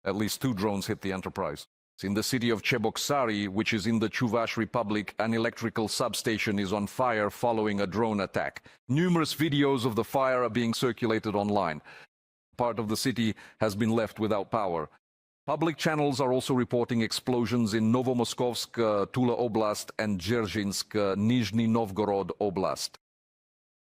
At least 2 drones hit the Enterprise. In the city of Cheboksary, which is in the Chuvash Republic, an electrical substation is on fire following a drone attack. Numerous videos of the fire are being circulated online. Part of the city has been left without power. Public channels are also reporting explosions in Novomoskovsk, Tula Oblast, and Dzerzhinsk, Nizhny Novgorod Oblast.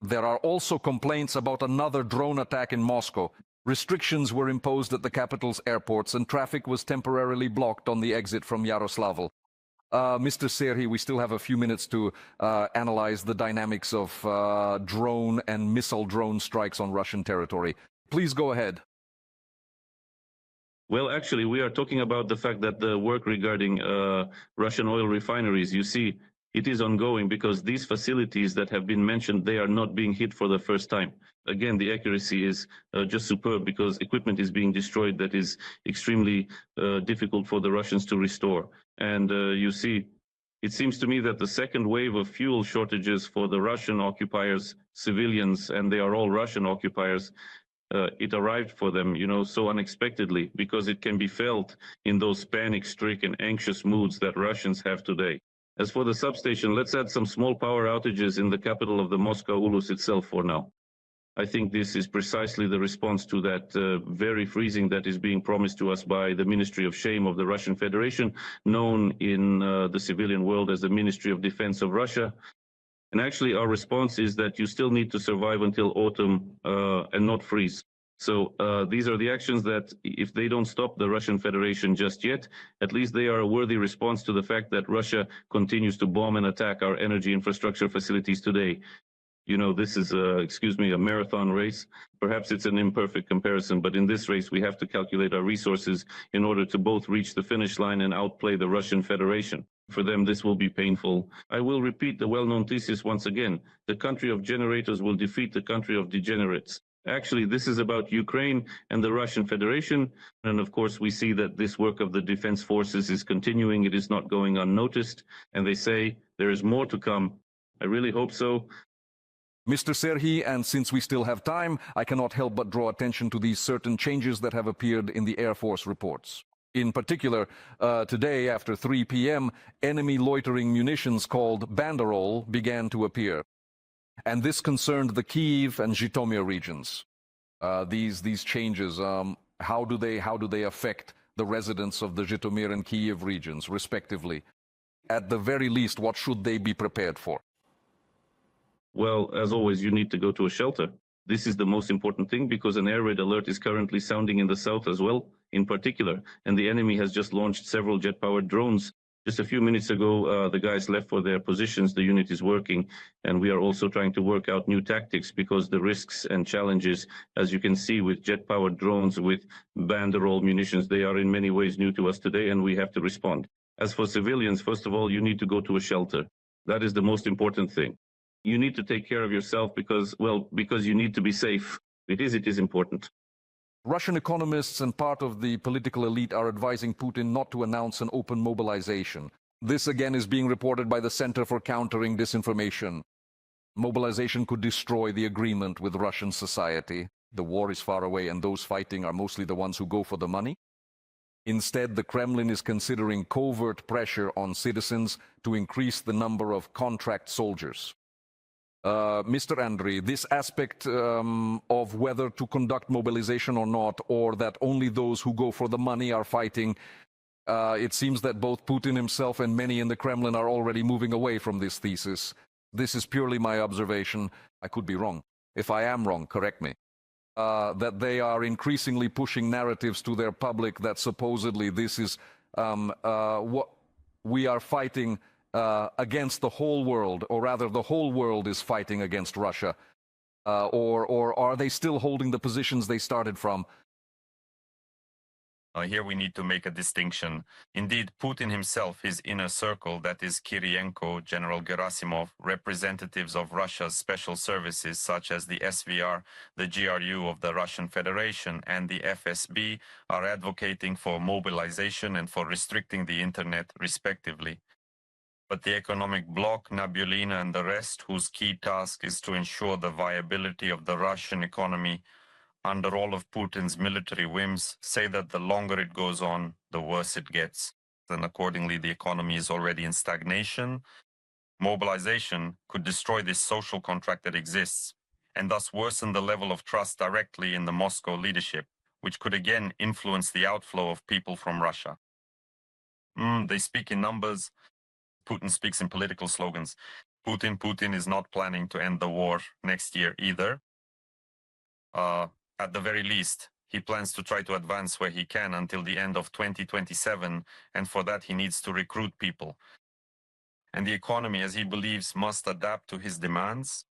There are also complaints about another drone attack in Moscow. Restrictions were imposed at the capital's airports, and traffic was temporarily blocked on the exit from Yaroslavl. Mr. Serhiy, we still have a few minutes to analyze the dynamics of drone and missile drone strikes on Russian territory. Please go ahead. Well, actually, we are talking about the fact that the work regarding Russian oil refineries, you see, it is ongoing because these facilities that have been mentioned, they are not being hit for the first time. Again, the accuracy is just superb because equipment is being destroyed that is extremely difficult for the Russians to restore. And you see, it seems to me that the second wave of fuel shortages for the Russian occupiers, civilians, and they are all Russian occupiers, it arrived for them, you know, so unexpectedly, because it can be felt in those panic-stricken, anxious moods that Russians have today. As for the substation, let's add some small power outages in the capital of the Moscow Ulus itself for now. I think this is precisely the response to that very freezing that is being promised to us by the Ministry of Shame of the Russian Federation, known in the civilian world as the Ministry of Defense of Russia. And actually, our response is that you still need to survive until autumn and not freeze. So these are the actions that, if they don't stop the Russian Federation just yet, at least they are a worthy response to the fact that Russia continues to bomb and attack our energy infrastructure facilities today. You know, this is, excuse me, a marathon race. Perhaps it's an imperfect comparison, but in this race, we have to calculate our resources in order to both reach the finish line and outplay the Russian Federation. For them, this will be painful. I will repeat the well-known thesis once again. The country of generators will defeat the country of degenerates. Actually, this is about Ukraine and the Russian Federation. And of course, we see that this work of the defense forces is continuing. It is not going unnoticed. And they say there is more to come. I really hope so. Mr. Serhiy, and since we still have time, I cannot help but draw attention to these certain changes that have appeared in the Air Force reports. In particular, today after 3 p.m., enemy loitering munitions called banderol began to appear. And this concerned the Kyiv and Zhytomyr regions. These changes, how do they affect the residents of the Zhytomyr and Kyiv regions, respectively? At the very least, what should they be prepared for? Well, as always, you need to go to a shelter. This is the most important thing because an air raid alert is currently sounding in the south as well, in particular, and the enemy has just launched several jet-powered drones. Just a few minutes ago, the guys left for their positions. The unit is working, and we are also trying to work out new tactics because the risks and challenges, as you can see, with jet-powered drones, with banderol munitions, they are in many ways new to us today, and we have to respond. As for civilians, first of all, you need to go to a shelter. That is the most important thing. You need to take care of yourself because you need to be safe. It is important. Russian economists and part of the political elite are advising Putin not to announce an open mobilization. This again is being reported by the Center for Countering Disinformation. Mobilization could destroy the agreement with Russian society. The war is far away and those fighting are mostly the ones who go for the money. Instead, the Kremlin is considering covert pressure on citizens to increase the number of contract soldiers. Mr. Andriy, this aspect of whether to conduct mobilization or not, or that only those who go for the money are fighting, it seems that both Putin himself and many in the Kremlin are already moving away from this thesis. This is purely my observation. I could be wrong. If I am wrong, correct me. That they are increasingly pushing narratives to their public that supposedly this is what we are fighting against the whole world, or rather the whole world is fighting against Russia, or are they still holding the positions they started from? Here we need to make a distinction. Indeed, Putin himself, his inner circle, that is Kirienko, General Gerasimov, representatives of Russia's special services such as the SVR, the GRU of the Russian Federation, and the FSB are advocating for mobilization and for restricting the internet, respectively. But the economic bloc, Nabulina and the rest, whose key task is to ensure the viability of the Russian economy, under all of Putin's military whims, say that the longer it goes on, the worse it gets. And accordingly, the economy is already in stagnation. Mobilization could destroy this social contract that exists, and thus worsen the level of trust directly in the Moscow leadership, which could again influence the outflow of people from Russia. They speak in numbers. Putin speaks in political slogans. Putin is not planning to end the war next year either. At the very least, he plans to try to advance where he can until the end of 2027, and for that he needs to recruit people. And the economy, as he believes, must adapt to his demands.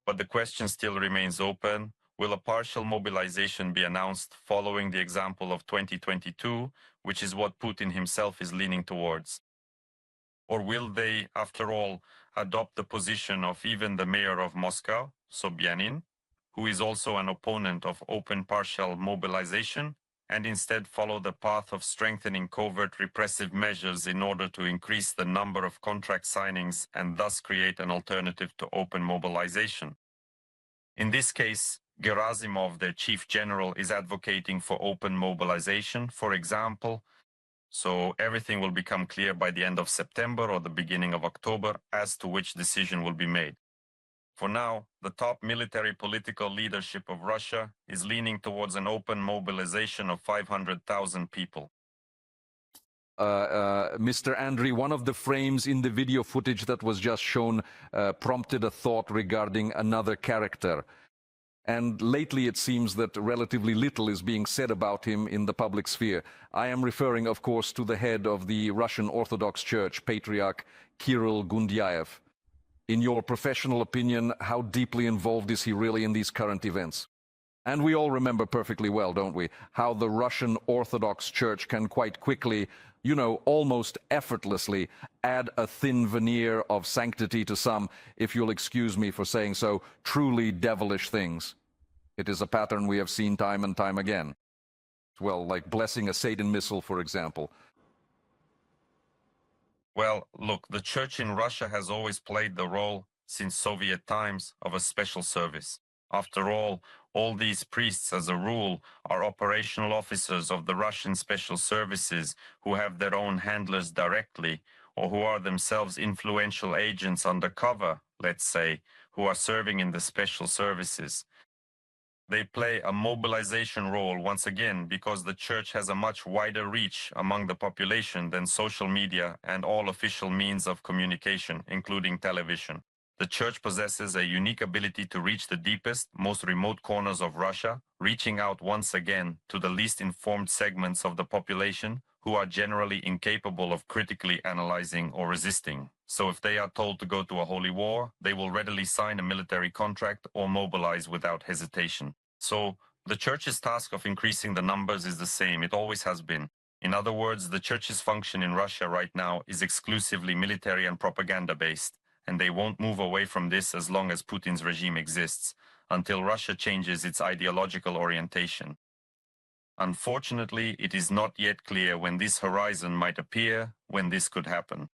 But the question still remains open. Will a partial mobilization be announced following the example of 2022, which is what Putin himself is leaning towards? Or will they, after all, adopt the position of even the mayor of Moscow, Sobyanin, who is also an opponent of open partial mobilization, and instead follow the path of strengthening covert repressive measures in order to increase the number of contract signings and thus create an alternative to open mobilization? In this case, Gerasimov, their chief general, is advocating for open mobilization, for example, so everything will become clear by the end of September or the beginning of October as to which decision will be made. For now, the top military political leadership of Russia is leaning towards an open mobilization of 500,000 people. Mr. Andriy, one of the frames in the video footage that was just shown prompted a thought regarding another character. And lately it seems that relatively little is being said about him in the public sphere. I am referring, of course, to the head of the Russian Orthodox Church, Patriarch Kirill Gundyaev. In your professional opinion, how deeply involved is he really in these current events? And we all remember perfectly well, don't we, how the Russian Orthodox Church can quite quickly, almost effortlessly add a thin veneer of sanctity to some, if you'll excuse me for saying so, truly devilish things. It is a pattern we have seen time and time again. Well, like blessing a Satan missile, for example. Well, look, the church in Russia has always played the role, since Soviet times, of a special service. After all these priests, as a rule, are operational officers of the Russian special services who have their own handlers directly, or who are themselves influential agents undercover, let's say, who are serving in the special services. They play a mobilization role once again because the church has a much wider reach among the population than social media and all official means of communication, including television. The church possesses a unique ability to reach the deepest, most remote corners of Russia, reaching out once again to the least informed segments of the population who are generally incapable of critically analyzing or resisting. So if they are told to go to a holy war, they will readily sign a military contract or mobilize without hesitation. So the church's task of increasing the numbers is the same. It always has been. In other words, the church's function in Russia right now is exclusively military and propaganda-based, and they won't move away from this as long as Putin's regime exists, until Russia changes its ideological orientation. Unfortunately, it is not yet clear when this horizon might appear, when this could happen.